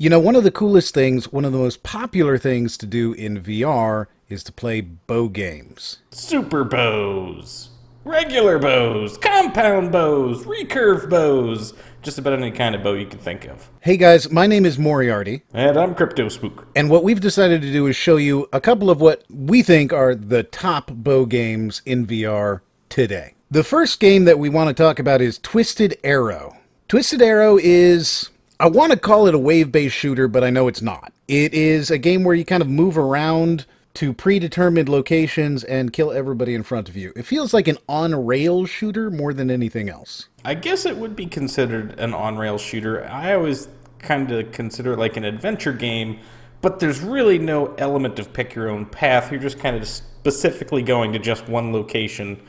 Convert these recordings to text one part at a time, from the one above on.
You know, one of the coolest things, one of the most popular things to do in VR is to play bow games. Super bows, regular bows, compound bows, recurve bows, just about any kind of bow you can think of. Hey guys, my name is Moriarty, And I'm Crypto Spook. and what we've decided to do is show you a couple of what we think are the top bow games in VR today. The first game that we want to talk about is Twisted Arrow. Twisted Arrow is, I want to call it a wave-based shooter, but I know it's not. It is a game where you kind of move around to predetermined locations and kill everybody in front of you. It feels like an on-rail shooter more than anything else. I guess it would be considered an on-rail shooter. I always kind of consider it like an adventure game, but there's really no element of pick your own path. You're just kind of specifically going to just one location,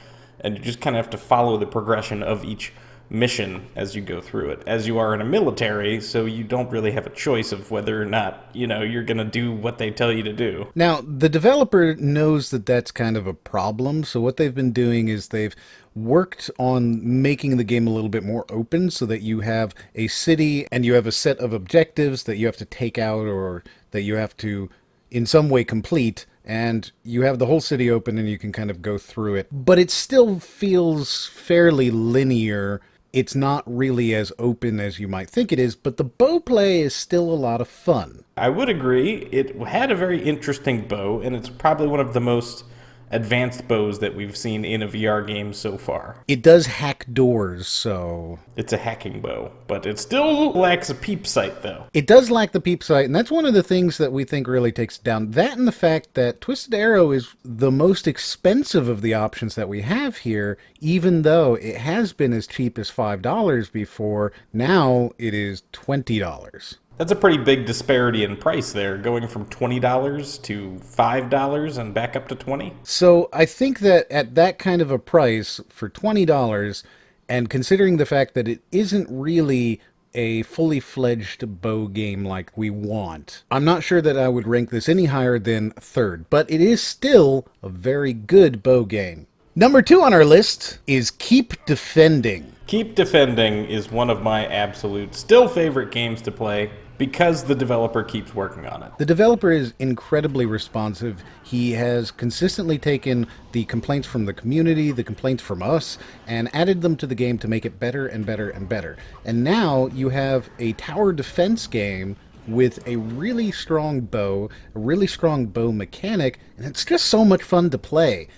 and you just kind of have to follow the progression of each mission as you go through it, as you are in a military, so you don't really have a choice of whether or not, you're going to do what they tell you to do. Now, the developer knows that that's kind of a problem, so what they've been doing is they've worked on making the game a little bit more open so that you have a city and you have a set of objectives that you have to take out or that you have to in some way complete, and you have the whole city open and you can kind of go through it. But it still feels fairly linear. It's not really as open as you might think it is, but the bow play is still a lot of fun. I would agree. It had a very interesting bow, and it's probably one of the most advanced bows that we've seen in a VR game so far. It does hack doors, so... It's a hacking bow, but it still lacks a peep sight, though. It does lack the peep sight, and that's one of the things that we think really takes it down. That and the fact that Twisted Arrow is the most expensive of the options that we have here, even though it has been as cheap as $5 before. Now it is $20. That's a pretty big disparity in price there, going from $20 to $5 and back up to $20. So I think that at that kind of a price for $20, and considering the fact that it isn't really a fully fledged bow game like we want, I'm not sure that I would rank this any higher than third, but it is still a very good bow game. Number 2 on our list is Keep Defending. Keep Defending is one of my absolute still favorite games to play because the developer keeps working on it. The developer is incredibly responsive. He has consistently taken the complaints from the community, the complaints from us, and added them to the game to make it better and better and better. And now you have a tower defense game with a really strong bow, a really strong bow mechanic, and it's just so much fun to play.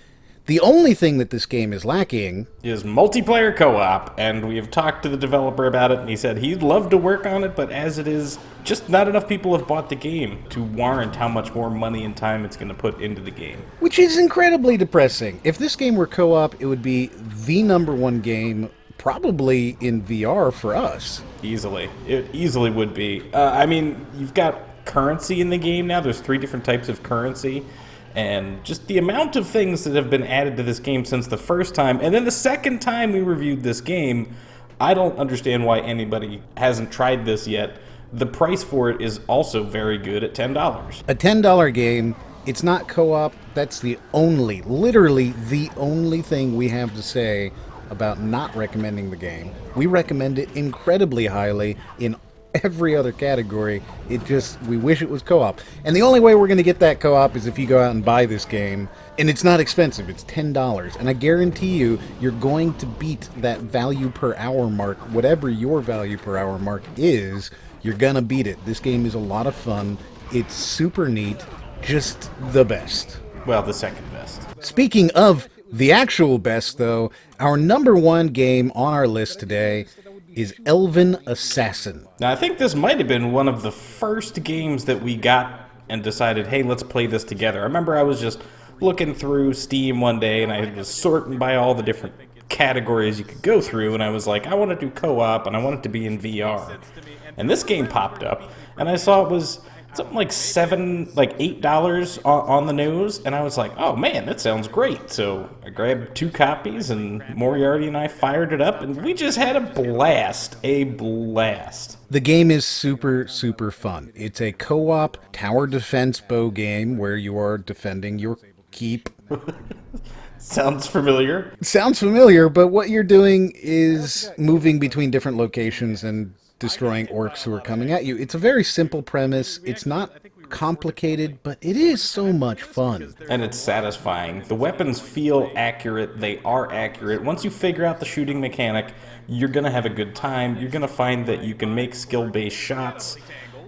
The only thing that this game is lacking Is multiplayer co-op, and we have talked to the developer about it, and he said he'd love to work on it, but as it is, just not enough people have bought the game to warrant how much more money and time it's going to put into the game. which is incredibly depressing. If this game were co-op, it would be the number one game probably in VR for us. Easily. It easily would be. You've got currency in the game now. There's 3 different types of currency. And just the amount of things that have been added to this game since the first time, and then the second time we reviewed this game, I don't understand why anybody hasn't tried this yet. The price for it is also very good at $10. A $10 game, it's not co-op. That's the only, literally the only thing we have to say about not recommending the game. We recommend it incredibly highly in every other category. We wish it was co-op. And the only way we're going to get that co-op is if you go out and buy this game. And it's not expensive, it's $10. And I guarantee you, you're going to beat that value per hour mark. Whatever your value per hour mark is, you're going to beat it. This game is a lot of fun. It's super neat. Just the best. Well, the second best. Speaking of the actual best, though, our number 1 game on our list today is Elven Assassin. Now, I think this might have been one of the first games that we got and decided, hey, let's play this together. I remember I was just looking through Steam one day, and I was sorting by all the different categories you could go through, and I was like, I want to do co-op, and I want it to be in VR. And this game popped up, and I saw it was something like $8 on the nose, and I was like, oh man, that sounds great. So I grabbed 2 copies, and Moriarty and I fired it up, and we just had a blast. The game is super, super fun. It's a co-op tower defense bow game where you are defending your keep. Sounds familiar. Sounds familiar, but what you're doing is moving between different locations and destroying orcs who are coming at you. It's a very simple premise. It's not complicated, but it is so much fun. And it's satisfying. The weapons feel accurate. They are accurate. Once you figure out the shooting mechanic, you're going to have a good time. You're going to find that you can make skill-based shots.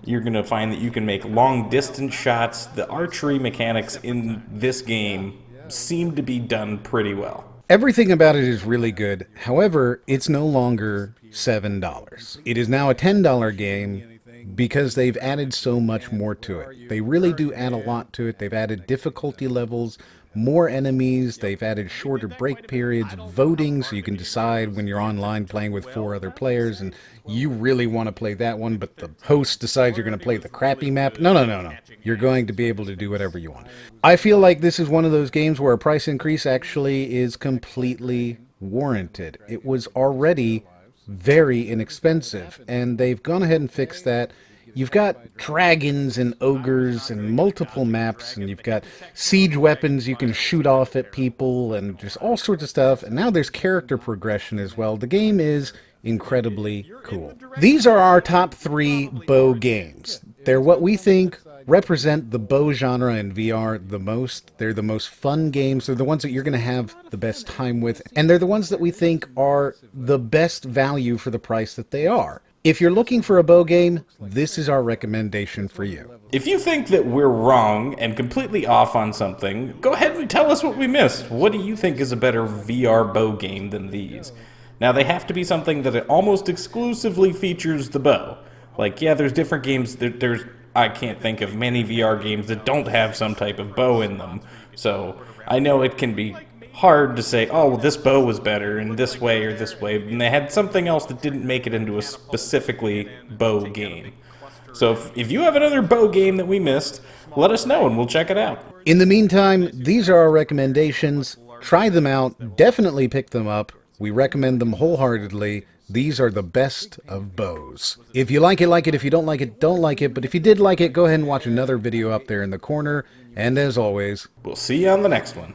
You're going to find that you can make long-distance shots. The archery mechanics in this game seem to be done pretty well. Everything about it is really good. However, it's no longer $7. It is now a $10 game because they've added so much more to it. They really do add a lot to it. They've added difficulty levels, more enemies, they've added shorter break periods, voting so you can decide when you're online playing with 4 other players and you really want to play that one, but the host decides you're going to play the crappy map. No. You're going to be able to do whatever you want. I feel like this is one of those games where a price increase actually is completely warranted. It was already very inexpensive, and they've gone ahead and fixed that. You've got dragons and ogres and multiple maps, and you've got siege weapons you can shoot off at people and just all sorts of stuff. And now there's character progression as well. The game is incredibly cool. These are our top 3 bow games. They're what we think represent the bow genre in VR the most. They're the most fun games. They're the ones that you're going to have the best time with. And they're the ones that we think are the best value for the price that they are. If you're looking for a bow game, this is our recommendation for you. If you think that we're wrong and completely off on something, go ahead and tell us what we missed. What do you think is a better VR bow game than these? Now, they have to be something that it almost exclusively features the bow. Like, yeah, there's different games. I can't think of many VR games that don't have some type of bow in them. So I know it can be hard to say, oh, well, this bow was better in this way or this way, and they had something else that didn't make it into a specifically bow game. So if you have another bow game that we missed, let us know and we'll check it out. In the meantime, these are our recommendations. Try them out. Definitely pick them up. We recommend them wholeheartedly. These are the best of bows. If you like it, like it. If you don't like it, don't like it. But if you did like it, go ahead and watch another video up there in the corner. And as always, We'll see you on the next one.